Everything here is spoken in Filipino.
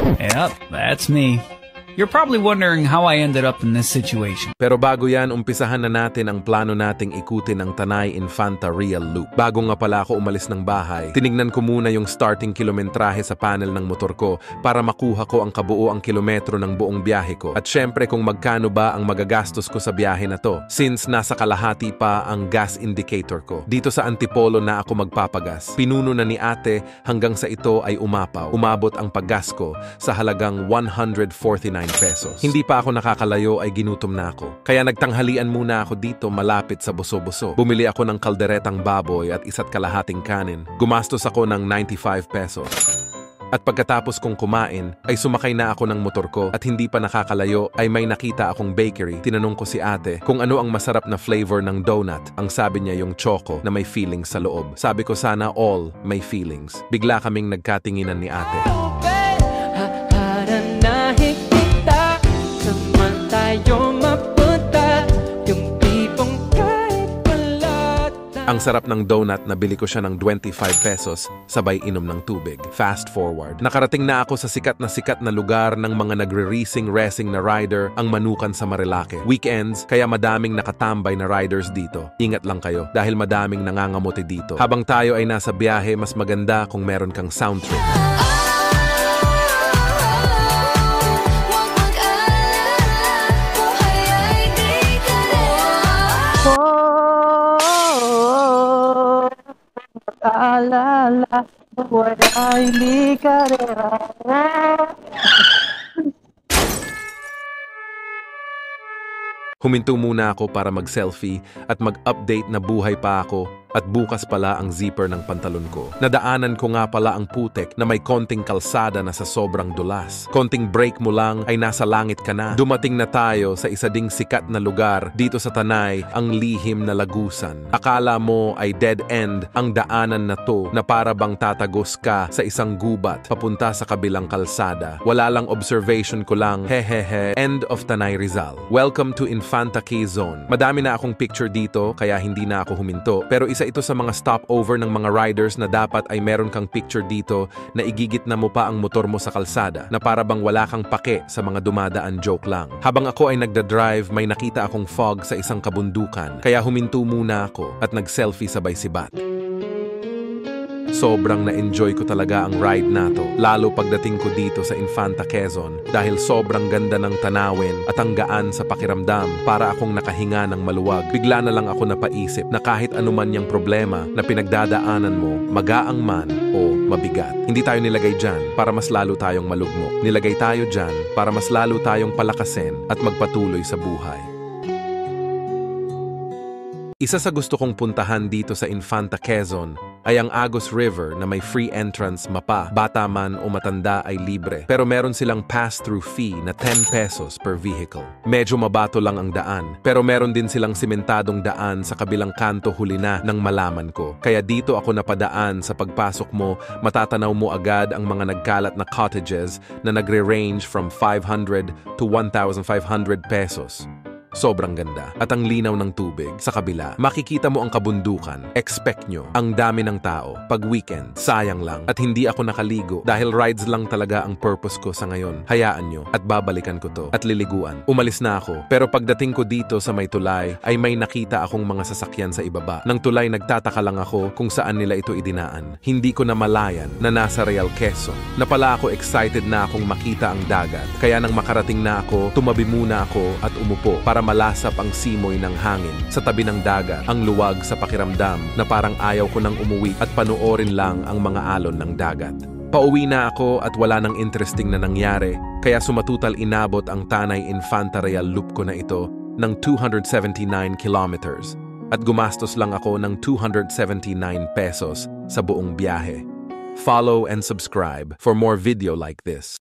Yep, that's me. You're probably wondering how I ended up in this situation. Pero bago yan, umpisahan na natin ang plano nating ikutin ang Tanay Infanta Real Loop. Bago nga pala ako umalis ng bahay, tinignan ko muna yung starting kilometrahe sa panel ng motor ko para makuha ko ang kabuoang kilometro ng buong biyahe ko. At syempre kung magkano ba ang magagastos ko sa biyahe na to, since nasa kalahati pa ang gas indicator ko. Dito sa Antipolo na ako magpapagas. Pinuno na ni ate hanggang sa ito ay umapaw. Umabot ang paggas ko sa halagang 149 pesos. Hindi pa ako nakakalayo ay ginutom na ako. Kaya nagtanghalian muna ako dito malapit sa Buso-Buso. Bumili ako ng kalderetang baboy at isa't kalahating kanin. Gumastos ako ng 95 pesos. At pagkatapos kong kumain, ay sumakay na ako ng motor ko at hindi pa nakakalayo ay may nakita akong bakery. Tinanong ko si ate kung ano ang masarap na flavor ng donut. Ang sabi niya yung choco na may feelings sa loob. Sabi ko sana all may feelings. Bigla kaming nagkatinginan ni ate. Ang sarap ng donut na bili ko siya ng 25 pesos, sabay inom ng tubig. Fast forward. Nakarating na ako sa sikat na lugar ng mga nagre-racing na rider, ang Manukan sa Marilake. Weekends, kaya madaming nakatambay na riders dito. Ingat lang kayo dahil madaming nangangamote dito. Habang tayo ay nasa biyahe, mas maganda kung meron kang sound trip. Alala, buhay ni karera. Huminto muna ako para mag-selfie at mag-update na buhay pa ako at bukas pala ang zipper ng pantalon ko. Nadaanan ko nga pala ang putek na may konting kalsada na sa sobrang dulas. Konting break mo lang ay nasa langit ka na. Dumating na tayo sa isa ding sikat na lugar dito sa Tanay, ang lihim na Lagusan. Akala mo ay dead end ang daanan na to na para bang tatagos ka sa isang gubat papunta sa kabilang kalsada. Wala lang observation ko lang, hehehe, end of Tanay Rizal. Welcome to Infanta Quezon. Madami na akong picture dito kaya hindi na ako huminto. Pero isa ito sa mga stopover ng mga riders na dapat ay meron kang picture dito na igigit na mo pa ang motor mo sa kalsada na para bang wala kang pake sa mga dumadaan, joke lang. Habang ako ay nagda-drive, may nakita akong fog sa isang kabundukan kaya huminto muna ako at nag-selfie sabay sibat. Sobrang na-enjoy ko talaga ang ride na to, lalo pagdating ko dito sa Infanta Quezon dahil sobrang ganda ng tanawin at ang gaan sa pakiramdam para akong nakahinga ng maluwag. Bigla na lang ako napaisip na kahit anuman yung problema na pinagdadaanan mo, magaang man o mabigat. Hindi tayo nilagay dyan para mas lalo tayong malugmok. Nilagay tayo dyan para mas lalo tayong palakasin at magpatuloy sa buhay. Isa sa gusto kong puntahan dito sa Infanta Quezon ay ang Agos River na may free entrance mapa, bata man o matanda ay libre. Pero meron silang pass-through fee na 10 pesos per vehicle. Medyo mabato lang ang daan, pero meron din silang simentadong daan sa kabilang kanto huli na ng malaman ko. Kaya dito ako napadaan sa pagpasok mo, matatanaw mo agad ang mga nagkalat na cottages na nagre-range from 500 to 1,500 pesos. Sobrang ganda. At ang linaw ng tubig. Sa kabila, makikita mo ang kabundukan. Expect nyo, ang dami ng tao. Pag weekend, sayang lang. At hindi ako nakaligo dahil rides lang talaga ang purpose ko sa ngayon. Hayaan nyo at babalikan ko to. At liliguan. Umalis na ako. Pero pagdating ko dito sa may tulay, ay may nakita akong mga sasakyan sa ibaba. Nang tulay, nagtataka lang ako kung saan nila ito idinaan. Hindi ko na malayan na nasa Real Quezon. Napala ako excited na akong makita ang dagat. Kaya nang makarating na ako, tumabi muna ako at umupo para malasap ang simoy ng hangin sa tabi ng dagat, ang luwag sa pakiramdam na parang ayaw ko nang umuwi at panoorin lang ang mga alon ng dagat. Pauwi na ako at wala nang interesting na nangyari, kaya sumatutal inabot ang Tanay Infanta Real Loop ko na ito ng 279 kilometers at gumastos lang ako ng 279 pesos sa buong biyahe. Follow and subscribe for more video like this.